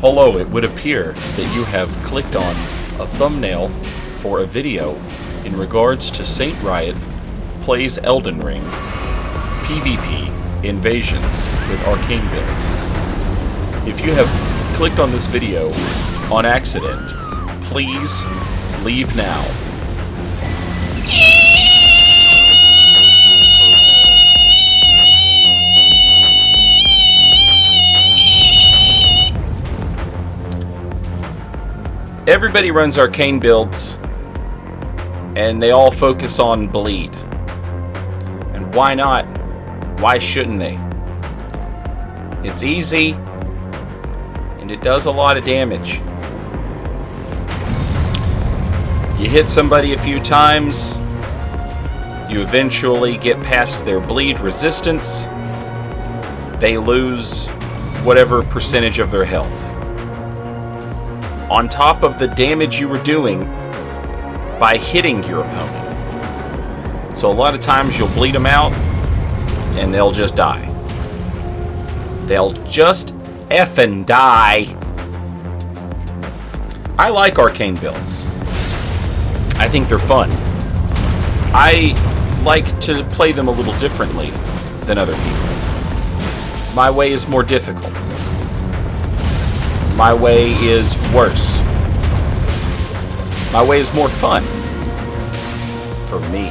Hello, it would appear that you have clicked on a thumbnail for a video in regards to Saint Riot plays Elden Ring PvP Invasions with Arcane build. If you have clicked on this video on accident, please leave now. Everybody runs Arcane builds, and they all focus on bleed. And why not? Why shouldn't they? It's easy, and it does a lot of damage. You hit somebody a few times, you eventually get past their bleed resistance, they lose whatever percentage of their health. On top of the damage you were doing by hitting your opponent. So a lot of times you'll bleed them out and they'll just die. They'll just effing die. I like Arcane builds. I think they're fun. I like to play them a little differently than other people. My way is more difficult. My way is worse. My way is more fun. For me.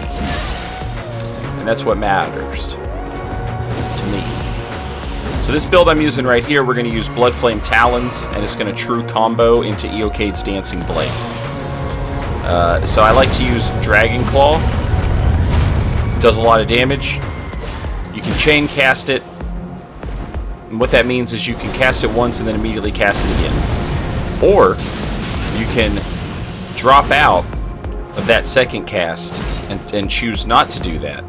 And that's what matters. To me. So this build I'm using right here, we're going to use Bloodflame Talons, and it's going to true combo into Eocade's Dancing Blade. So I like to use Dragon Claw. Does a lot of damage. You can chain cast it. And what that means is you can cast it once and then immediately cast it again. Or you can drop out of that second cast and choose not to do that,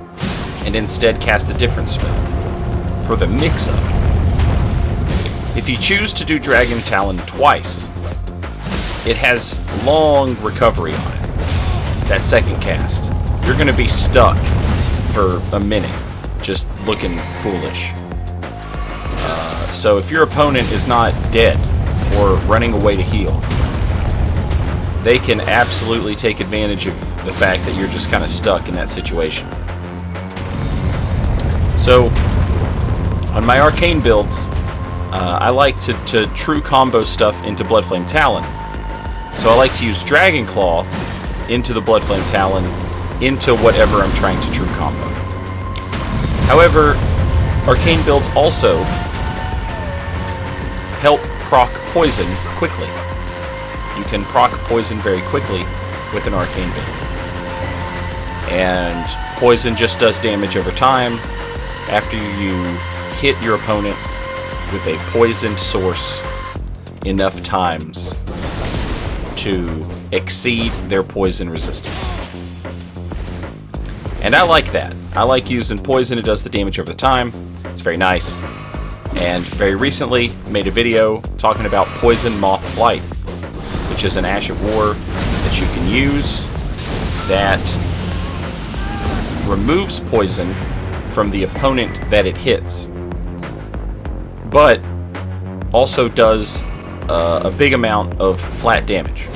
and instead cast a different spell for the mix-up. If you choose to do Dragon Talon twice, it has long recovery on it, that second cast. You're going to be stuck for a minute, just looking foolish. So if your opponent is not dead or running away to heal, they can absolutely take advantage of the fact that you're just kind of stuck in that situation. So on my Arcane builds, I like to true combo stuff into Bloodflame Talon. So I like to use Dragon Claw into the Bloodflame Talon into whatever I'm trying to true combo. However, Arcane builds also help proc poison quickly. You can proc poison very quickly with an Arcane build. And poison just does damage over time after you hit your opponent with a poisoned source enough times to exceed their poison resistance. And I like that. I like using poison. It does the damage over the time. It's very nice. And very recently made a video talking about Poison Moth Flight, which is an Ash of War that you can use that removes poison from the opponent that it hits, but also does a big amount of flat damage.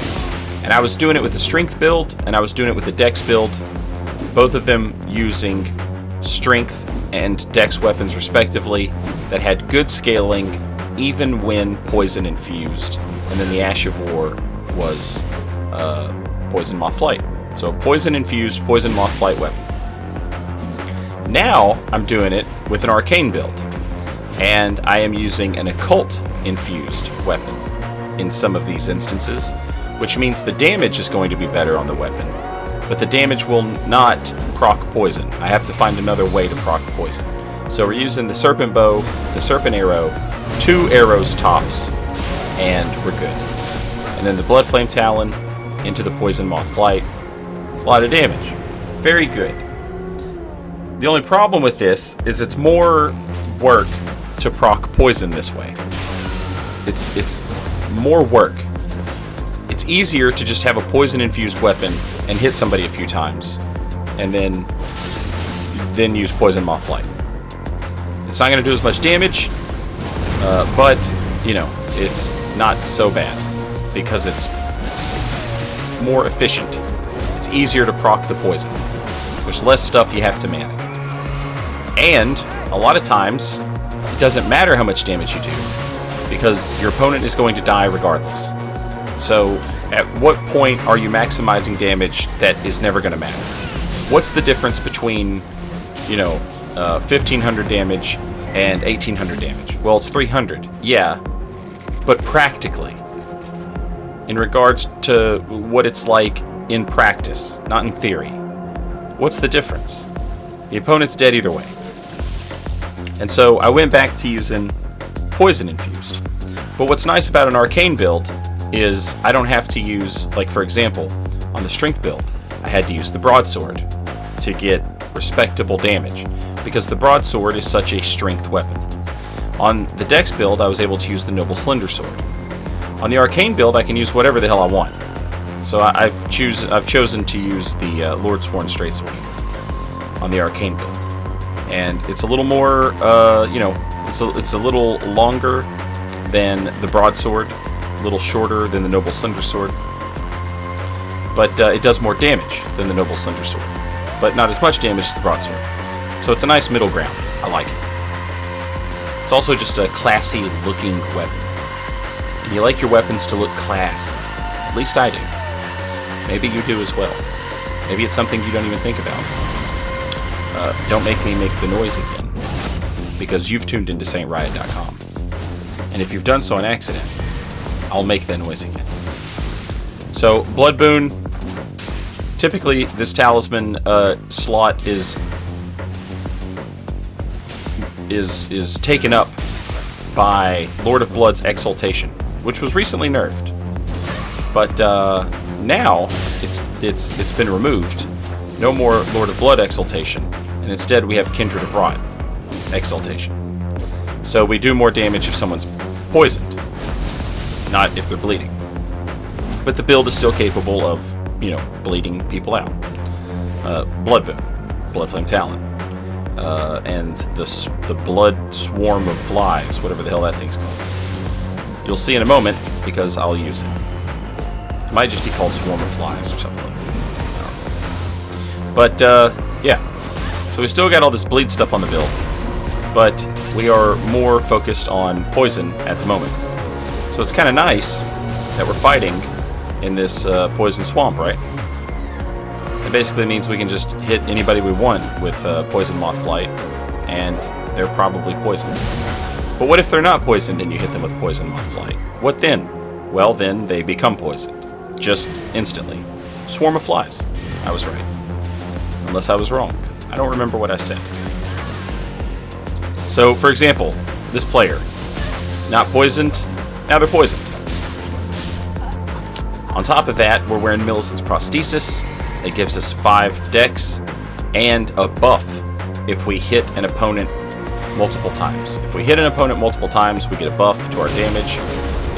And I was doing it with a strength build, and I was doing it with a dex build, both of them using strength and dex weapons respectively that had good scaling even when poison infused. And then the Ash of War was Poison Moth Flight. So poison infused Poison Moth Flight weapon. Now I'm doing it with an Arcane build, and I am using an occult infused weapon in some of these instances, which means the damage is going to be better on the weapon, but the damage will not proc poison. I have to find another way to proc poison. So we're using the Serpent Bow, the Serpent Arrow, 2 arrows tops, and we're good. And then the Bloodflame Talon into the Poison Moth Flight. A lot of damage. Very good. The only problem with this is it's more work to proc poison this way. It's more work. It's easier to just have a poison-infused weapon and hit somebody a few times, and then use Poison Moth Flight. It's not going to do as much damage, but, you know, it's not so bad because it's more efficient. It's easier to proc the poison. There's less stuff you have to manage. And a lot of times, it doesn't matter how much damage you do because your opponent is going to die regardless. So at what point are you maximizing damage that is never going to matter? What's the difference between, 1500 damage and 1800 damage? Well, it's 300, yeah, but practically, in regards to what it's like in practice, not in theory, what's the difference? The opponent's dead either way. And so I went back to using poison infused. But what's nice about an arcane build is I don't have to use, like for example, on the strength build, I had to use the broadsword to get respectable damage because the broadsword is such a strength weapon. On the dex build, I was able to use the noble slender sword. On the arcane build, I can use whatever the hell I want. So I've chosen to use the Lord Sworn Straightsword on the arcane build, and it's a little more, it's a little longer than the broadsword, a little shorter than the noble slender sword, but it does more damage than the noble slender sword, but not as much damage as the broadsword. So it's a nice middle ground. I like it. It's also just a classy looking weapon, and you like your weapons to look classy. At least I do. Maybe you do as well. Maybe it's something you don't even think about. Don't make me make the noise again, because you've tuned into SaintRiot.com. And if you've done so on accident, I'll make that noise again. So, Blood Boon, typically this talisman slot is taken up by Lord of Blood's Exaltation, which was recently nerfed. But now it's been removed. No more Lord of Blood Exaltation, and instead we have Kindred of Rot Exaltation. So we do more damage if someone's poisoned, not if they're bleeding. But the build is still capable of, bleeding people out. Blood Boon, Blood Flame Talon, and the Blood Swarm of Flies, whatever the hell that thing's called. You'll see in a moment, because I'll use it. It might just be called Swarm of Flies or something like that. But, yeah. So we still got all this bleed stuff on the build, but we are more focused on poison at the moment. So it's kind of nice that we're fighting in this poison swamp, right? It basically means we can just hit anybody we want with poison moth flight, and they're probably poisoned. But what if they're not poisoned and you hit them with poison moth flight? What then? Well, then they become poisoned. Just instantly. Swarm of flies. I was right. Unless I was wrong. I don't remember what I said. So, for example, this player. Not poisoned. Now they're poisoned. On top of that, we're wearing Millicent's Prosthesis. It gives us 5 dex and a buff if we hit an opponent multiple times. If we hit an opponent multiple times, we get a buff to our damage.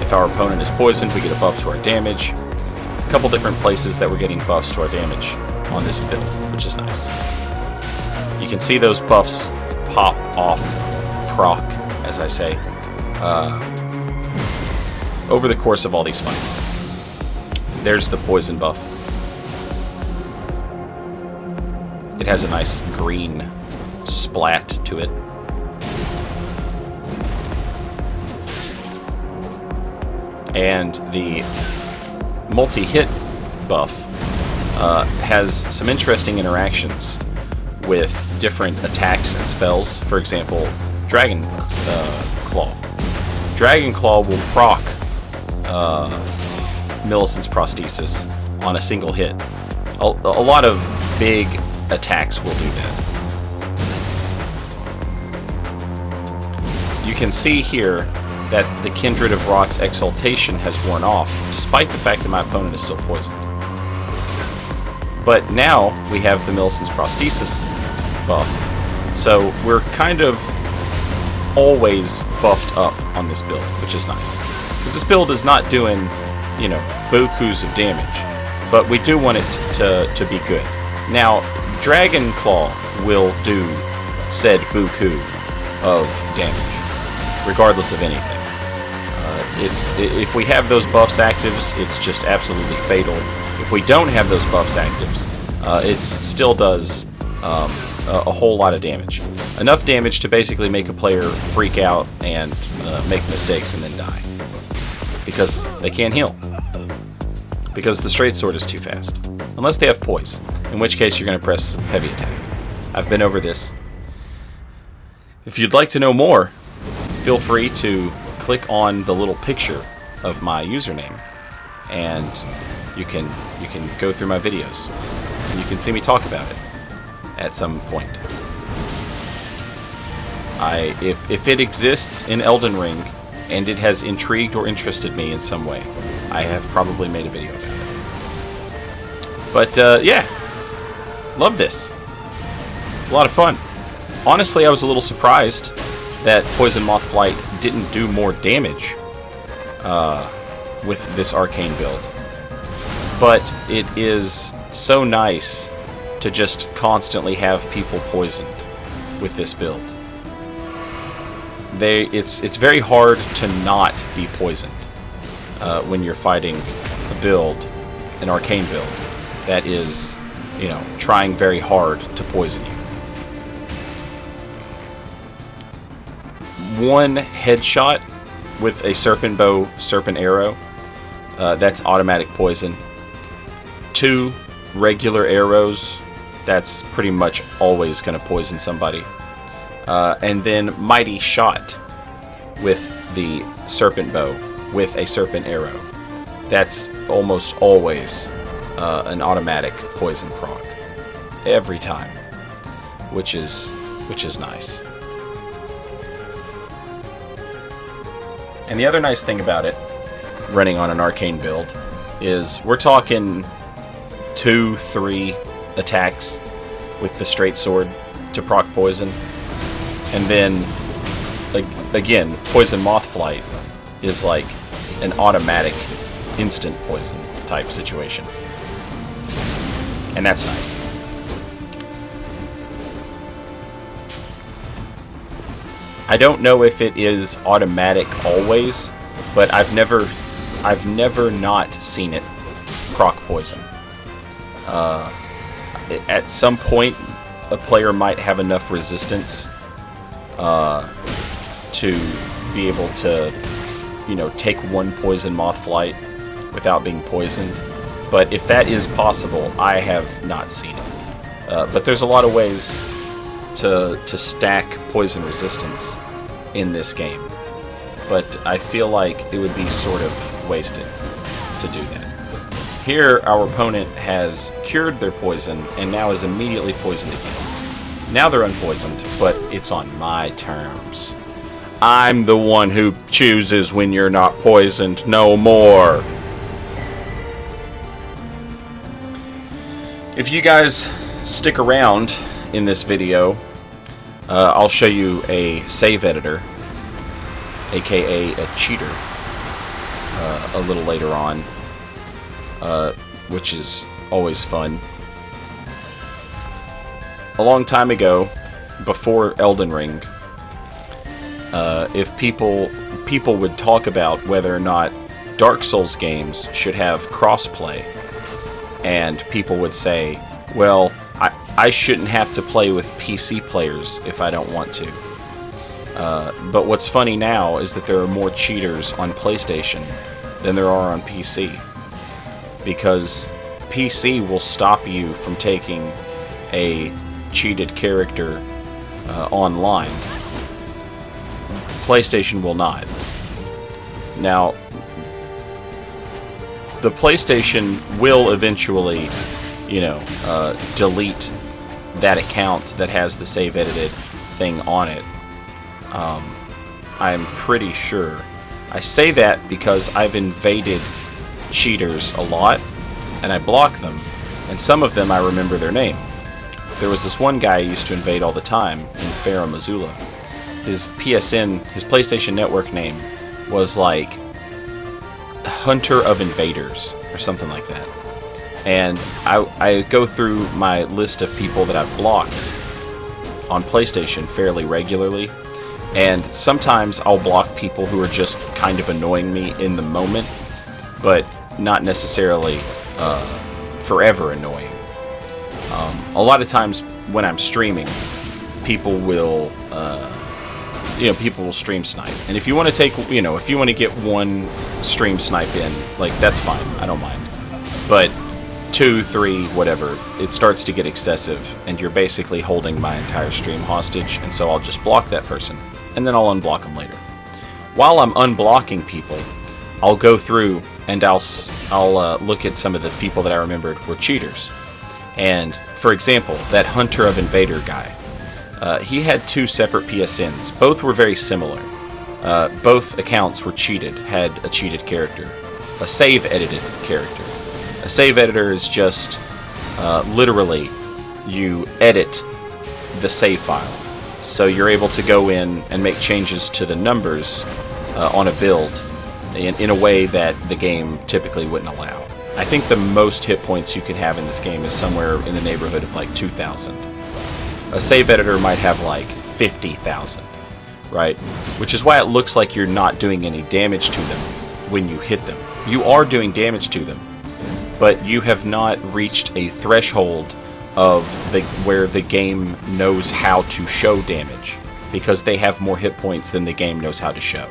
If our opponent is poisoned, we get a buff to our damage. A couple different places that we're getting buffs to our damage on this build, which is nice. You can see those buffs pop off, proc, as I say, over the course of all these fights. There's the poison buff. It has a nice green splat to it. And the multi-hit buff has some interesting interactions with different attacks and spells. For example, Dragon Claw. Dragon Claw will proc Millicent's Prosthesis on a single hit. A lot of big attacks will do that. You can see here that the Kindred of Rot's Exaltation has worn off, despite the fact that my opponent is still poisoned. But now we have the Millicent's Prosthesis buff, so we're kind of always buffed up on this build, which is nice. Because this build is not doing, bukus of damage, but we do want it to be good. Now, Dragon Claw will do said buku of damage, regardless of anything. If we have those buffs actives, it's just absolutely fatal. If we don't have those buffs actives, it still does a whole lot of damage. Enough damage to basically make a player freak out and make mistakes and then die. Because they can't heal. Because the straight sword is too fast. Unless they have poise, in which case you're going to press heavy attack. I've been over this. If you'd like to know more, feel free to click on the little picture of my username, and you can go through my videos, and you can see me talk about it at some point. If it exists in Elden Ring, and it has intrigued or interested me in some way, I have probably made a video about it. But yeah, love this. A lot of fun. Honestly, I was a little surprised that Poison Moth Flight didn't do more damage with this Arcane build. But it is so nice to just constantly have people poisoned with this build. It's very hard to not be poisoned when you're fighting a build, an Arcane build, that is, you know, trying very hard to poison you. One headshot with a serpent bow, serpent arrow, that's automatic poison. 2 regular arrows, that's pretty much always going to poison somebody. And then mighty shot with the serpent bow with a serpent arrow. That's almost always an automatic poison proc every time, which is nice. And the other nice thing about it, running on an Arcane build, is we're talking 2-3 attacks with the straight sword to proc poison. And then, again, Poison Moth Flight is like an automatic instant poison type situation. And that's nice. I don't know if it is automatic always, but I've never not seen it proc poison. At some point, a player might have enough resistance to be able to, you know, take one Poison Moth Flight without being poisoned. But if that is possible, I have not seen it. But there's a lot of ways to stack poison resistance in this game. But I feel like it would be sort of wasted to do that. Here, our opponent has cured their poison and now is immediately poisoned again. Now they're unpoisoned, but it's on my terms. I'm the one who chooses when you're not poisoned no more. If you guys stick around in this video, I'll show you a save editor, aka a cheater, a little later on, which is always fun. A long time ago, before Elden Ring, if people would talk about whether or not Dark Souls games should have crossplay, and people would say, well, I shouldn't have to play with PC players if I don't want to. But what's funny now is that there are more cheaters on PlayStation than there are on PC. Because PC will stop you from taking a cheated character online. PlayStation will not. Now, the PlayStation will eventually, you know, delete that account that has the save edited thing on it. I'm pretty sure. I say that because I've invaded cheaters a lot, and I block them, and some of them I remember their name. There was this one guy I used to invade all the time in Farah, Missoula. His PSN, his PlayStation Network name was like Hunter of Invaders or something like that. And I go through my list of people that I've blocked on PlayStation fairly regularly, And sometimes I'll block people who are just kind of annoying me in the moment, but not necessarily forever annoying. A lot of times when I'm streaming, people will stream snipe. And if you want to take, if you want to get one stream snipe in, like, that's fine. I don't mind. But 2, 3, whatever, it starts to get excessive, and you're basically holding my entire stream hostage, and so I'll just block that person, and then I'll unblock them later. While I'm unblocking people, I'll go through and I'll look at some of the people that I remembered were cheaters. And, for example, that Hunter of Invader guy, he had 2 separate PSNs. Both were very similar. Both accounts were cheated, had a cheated character, a save-edited character. A save editor is just, literally, you edit the save file. So you're able to go in and make changes to the numbers on a build in a way that the game typically wouldn't allow. I think the most hit points you can have in this game is somewhere in the neighborhood of like 2,000. A save editor might have like 50,000, right? Which is why it looks like you're not doing any damage to them when you hit them. You are doing damage to them, but you have not reached a threshold of where the game knows how to show damage, because they have more hit points than the game knows how to show.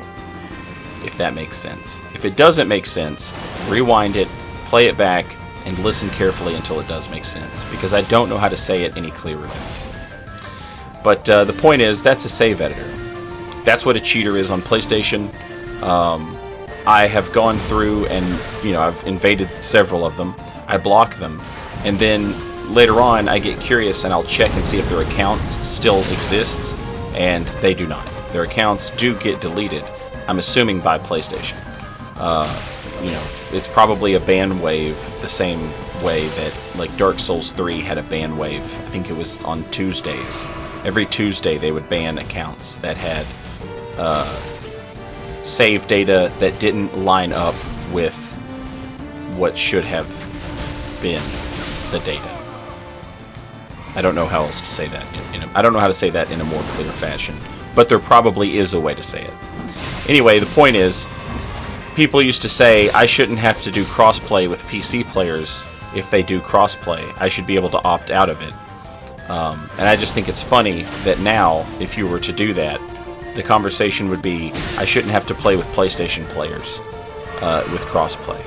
If that makes sense. If it doesn't make sense, rewind it, play it back, and listen carefully until it does make sense, because I don't know how to say it any clearer. But the point is, that's a save editor. That's what a cheater is on PlayStation. I have gone through and, I've invaded several of them. I block them. And then later on, I get curious and I'll check and see if their account still exists. And they do not. Their accounts do get deleted. I'm assuming by PlayStation. It's probably a ban wave the same way that, like, Dark Souls 3 had a ban wave. I think it was on Tuesdays. Every Tuesday they would ban accounts that had save data that didn't line up with what should have been the data. I don't know how else to say that. I don't know how to say that in a more clear fashion, but there probably is a way to say it. Anyway, the point is, people used to say I shouldn't have to do crossplay with PC players if they do crossplay. I should be able to opt out of it. And I just think it's funny that now, if you were to do that, the conversation would be, I shouldn't have to play with PlayStation players with crossplay.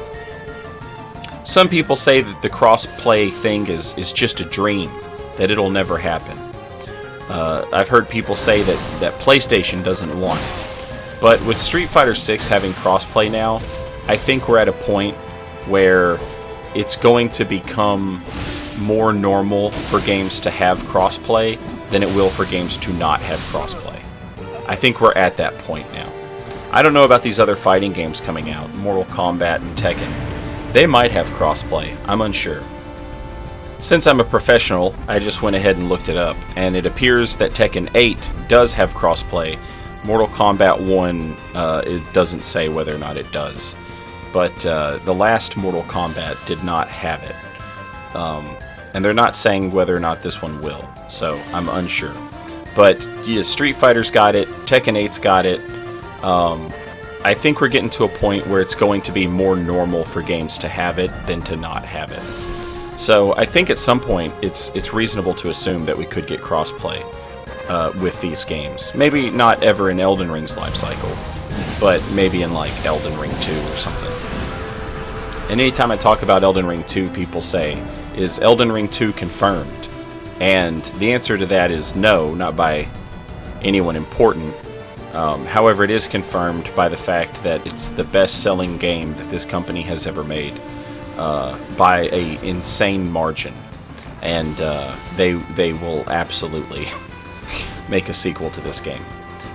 Some people say that the crossplay thing is just a dream, that it'll never happen. I've heard people say that PlayStation doesn't want it. But with Street Fighter 6 having crossplay now, I think we're at a point where it's going to become more normal for games to have crossplay than it will for games to not have crossplay. I think we're at that point now. I don't know about these other fighting games coming out, Mortal Kombat and Tekken. They might have crossplay, I'm unsure. Since I'm a professional, I just went ahead and looked it up, and it appears that Tekken 8 does have crossplay. Mortal Kombat 1, it doesn't say whether or not it does. But the last Mortal Kombat did not have it. And they're not saying whether or not this one will, so I'm unsure. But yeah, Street Fighter's got it, Tekken 8's got it. I think we're getting to a point where it's going to be more normal for games to have it than to not have it. So I think at some point it's reasonable to assume that we could get crossplay with these games. Maybe not ever in Elden Ring's life cycle, but maybe in like Elden Ring 2 or something. And anytime I talk about Elden Ring 2, people say, is Elden Ring 2 confirmed? And the answer to that is no, not by anyone important. However, it is confirmed by the fact that it's the best-selling game that this company has ever made by an insane margin. And they will absolutely make a sequel to this game.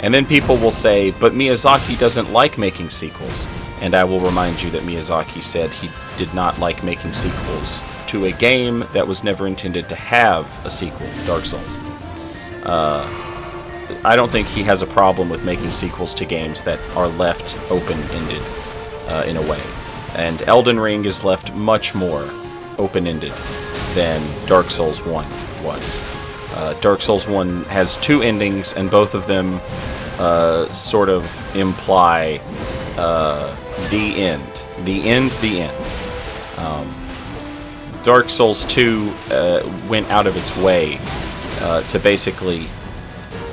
And then people will say, but Miyazaki doesn't like making sequels. And I will remind you that Miyazaki said he did not like making sequels to a game that was never intended to have a sequel, Dark Souls. I don't think he has a problem with making sequels to games that are left open-ended in a way. And Elden Ring is left much more open-ended than Dark Souls 1 was. Dark Souls 1 has 2 endings, and both of them sort of imply the end. The end, the end. Dark Souls 2 went out of its way to basically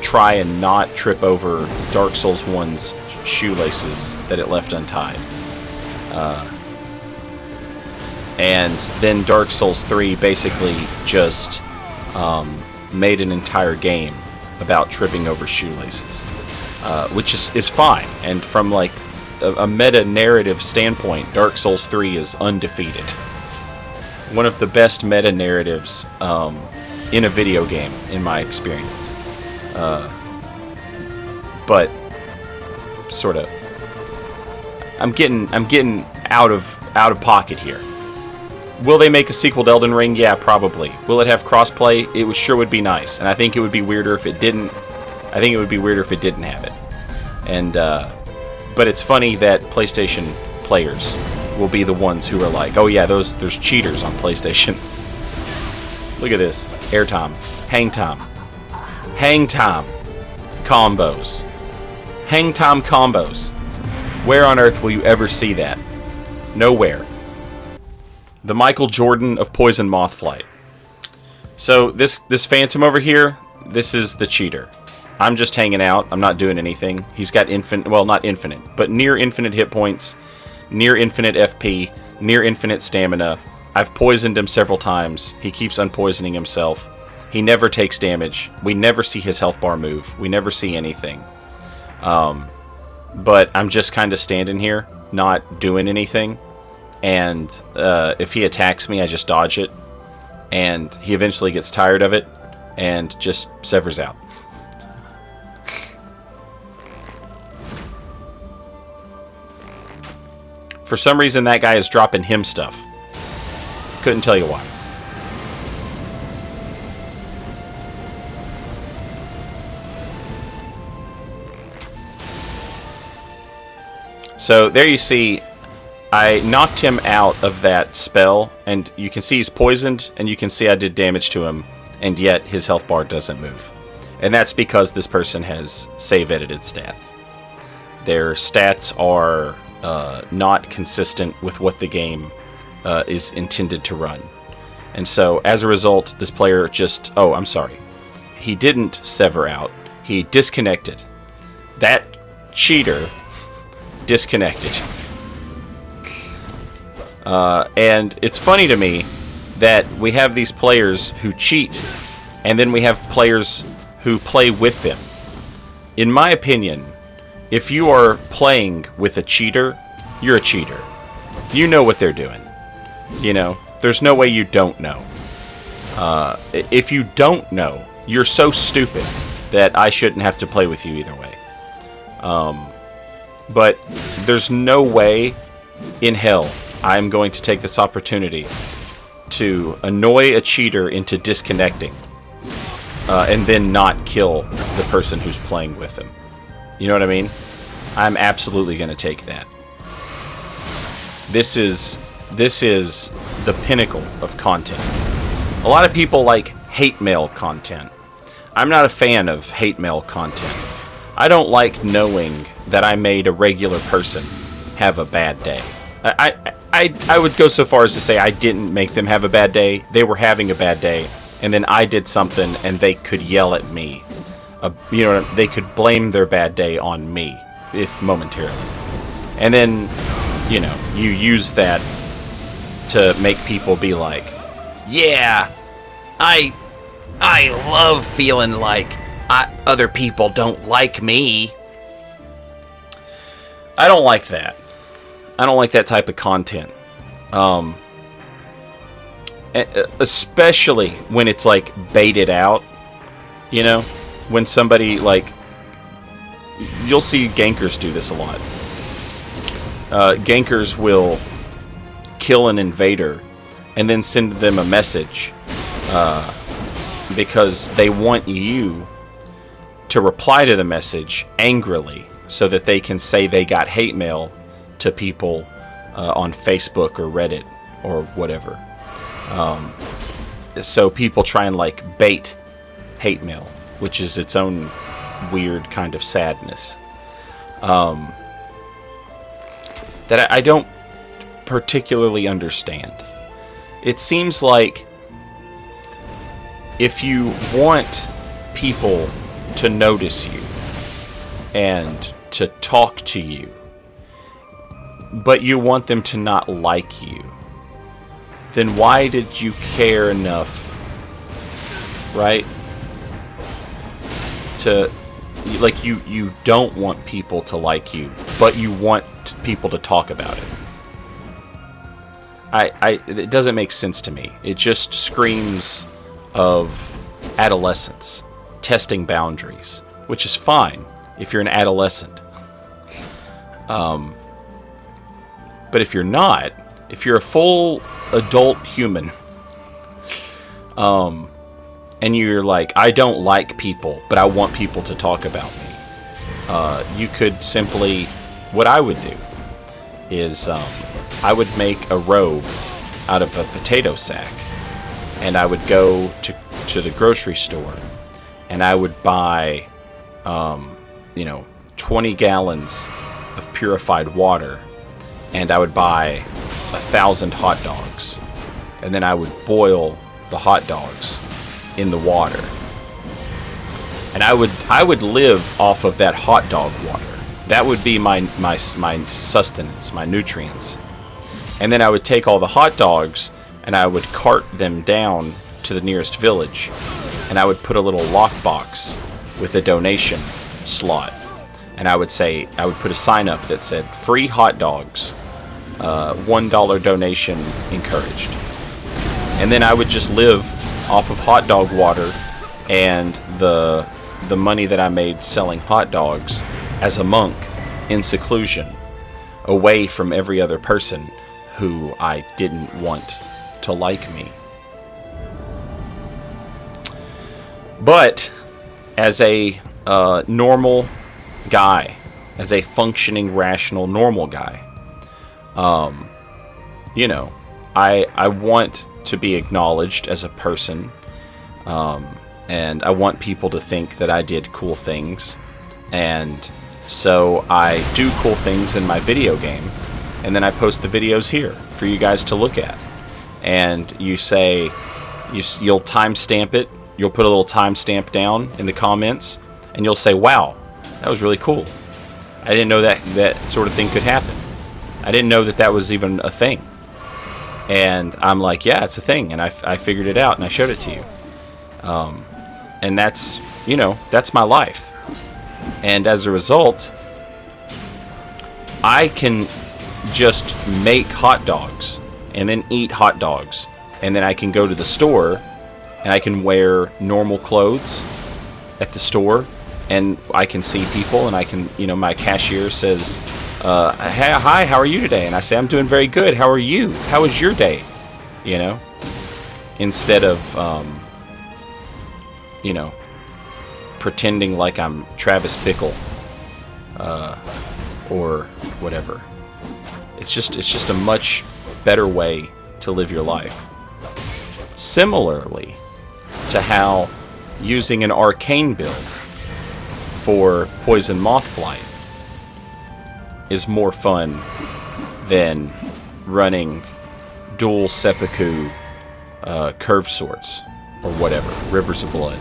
try and not trip over Dark Souls 1's shoelaces that it left untied. And then Dark Souls 3 basically just made an entire game about tripping over shoelaces, which is fine. And from like a meta-narrative standpoint, Dark Souls 3 is undefeated. One of the best meta-narratives in a video game, in my experience. But sort of, I'm getting out of pocket here. Will they make a sequel to Elden Ring? Yeah, probably. Will it have crossplay? It sure would be nice, and I think it would be weirder if it didn't. I think it would be weirder if it didn't have it. And but it's funny that PlayStation players will be the ones who are like, oh yeah, there's cheaters on PlayStation. Look at this. Airtime. Hang time. Hang time. Combos. Hang time combos. Where on earth will you ever see that? Nowhere. The Michael Jordan of Poison Moth Flight. So this Phantom over here, this is the cheater. I'm just hanging out. I'm not doing anything. He's got infinite, well, not infinite, but near infinite hit points, near infinite FP, near infinite stamina. I've poisoned him several times. He keeps unpoisoning himself. He never takes damage. We never see his health bar move. We never see anything. But I'm just kind of standing here, not doing anything. And if he attacks me, I just dodge it. And he eventually gets tired of it and just severs out. For some reason, that guy is dropping him stuff. Couldn't tell you why. So there you see, I knocked him out of that spell, and you can see he's poisoned, and you can see I did damage to him, and yet his health bar doesn't move. And that's because this person has save edited stats. Their stats are not consistent with what the game is intended to run. And so, as a result, this player just... Oh, I'm sorry. He didn't sever out. He disconnected. That cheater disconnected. And it's funny to me that we have these players who cheat, and then we have players who play with them. In my opinion, if you are playing with a cheater, you're a cheater. You know what they're doing. You know, there's no way you don't know. If you don't know, you're so stupid that I shouldn't have to play with you either way. But there's no way in hell I'm going to take this opportunity to annoy a cheater into disconnecting and then not kill the person who's playing with them. You know what I mean? I'm absolutely going to take that. This is the pinnacle of content. A lot of people like hate mail content. I'm not a fan of hate mail content. I don't like knowing that I made a regular person have a bad day. I would go so far as to say I didn't make them have a bad day. They were having a bad day, and then I did something, and they could yell at me. You know, they could blame their bad day on me, if momentarily. And then, you know, you use that to make people be like, yeah, I love feeling like other people don't like me. I don't like that. I don't like that type of content. Especially when it's like baited out, you know? When somebody like... You'll see gankers do this a lot. Gankers will kill an invader and then send them a message because they want you to reply to the message angrily so that they can say they got hate mail to people on Facebook or Reddit or whatever. So people try and like bait hate mail, which is its own weird kind of sadness that I don't particularly understand. It seems like if you want people to notice you and to talk to you, but you want them to not like you, then why did you care enough, right? To, like, you don't want people to like you, but you want people to talk about it. It doesn't make sense to me. It just screams of adolescence, testing boundaries, which is fine if you're an adolescent. But if you're not, if you're a full adult human, and you're like, I don't like people, but I want people to talk about me, you could simply, what I would do is, I would make a robe out of a potato sack, and I would go to the grocery store, and I would buy, 20 gallons of purified water, and I would buy 1,000 hot dogs, and then I would boil the hot dogs in the water, and I would live off of that hot dog water. That would be my sustenance, my nutrients. And then I would take all the hot dogs and I would cart them down to the nearest village, and I would put a little lockbox with a donation slot, and I would put a sign up that said free hot dogs, $1 donation encouraged. And then I would just live off of hot dog water and the money that I made selling hot dogs as a monk in seclusion, away from every other person who I didn't want to like me. But as a normal guy, as a functioning, rational, normal guy, I want to be acknowledged as a person, and I want people to think that I did cool things, and so I do cool things in my video game, and then I post the videos here for you guys to look at. And you say, you'll timestamp it, you'll put a little timestamp down in the comments, and you'll say, wow, that was really cool. I didn't know that sort of thing could happen. I didn't know that was even a thing. And I'm like, yeah, it's a thing, and I figured it out, and I showed it to you. And that's my life. And as a result, I can just make hot dogs and then eat hot dogs, and then I can go to the store and I can wear normal clothes at the store, and I can see people, and I can, my cashier says, hey, hi, how are you today? And I say, I'm doing very good. How are you? How was your day? Instead of, pretending like I'm Travis Bickle, or whatever. It's just a much better way to live your life. Similarly to how using an Arcane build for Poison Moth Flight is more fun than running dual seppuku curved swords, or whatever, Rivers of Blood,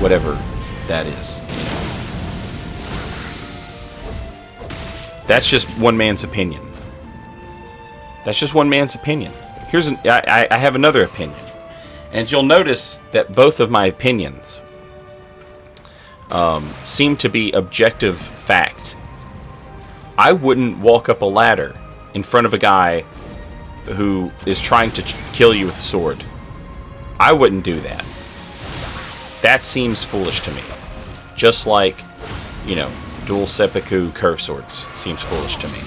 whatever that is. That's just one man's opinion. That's just one man's opinion. I have another opinion, and you'll notice that both of my opinions seem to be objective fact. I wouldn't walk up a ladder in front of a guy who is trying to kill you with a sword. I wouldn't do that. That seems foolish to me. Just like, dual seppuku curved swords seems foolish to me.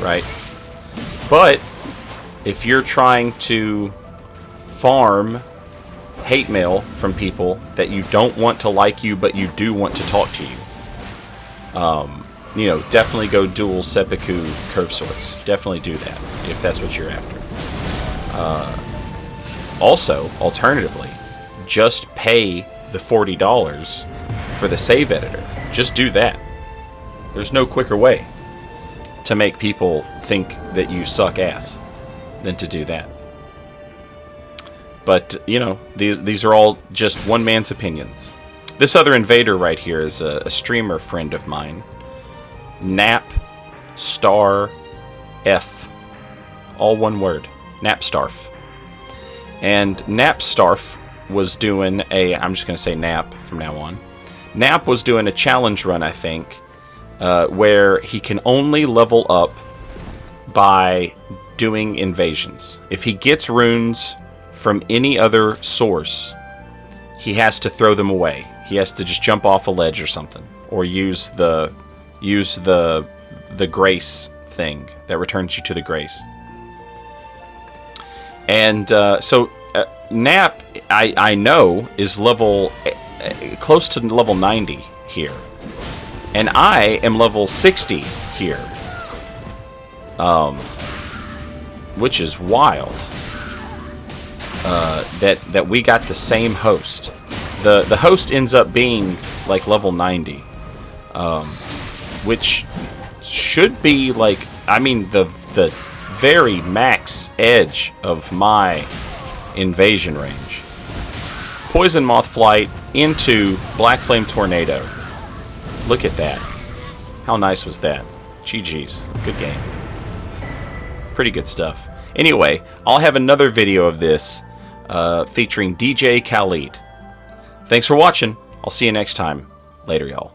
Right? But if you're trying to farm hate mail from people that you don't want to like you, but you do want to talk to you, definitely go dual seppuku curved swords. Definitely do that if that's what you're after. Also, alternatively, just pay the $40 for the save editor. Just do that. There's no quicker way to make people think that you suck ass than to do that. But, you know, these are all just one man's opinions. This other invader right here is a streamer friend of mine. Nap Star F. All one word. Napstarf. And Napstarf was doing I'm just going to say Nap from now on. Nap was doing a challenge run, I think, where he can only level up by doing invasions. If he gets runes from any other source, he has to throw them away. He has to just jump off a ledge or something, or use the grace thing that returns you to the grace. And so Nap, I know, is level close to level 90 here, and I am level 60 here, which is wild. That we got the same host. The host ends up being like level 90, which should be like, I mean, the very max edge of my invasion range. Poison Moth Flight into Black Flame Tornado. Look at that. How nice was that? GG's. Good game. Pretty good stuff. Anyway, I'll have another video of this featuring DJ Khalid. Thanks for watching. I'll see you next time. Later, y'all.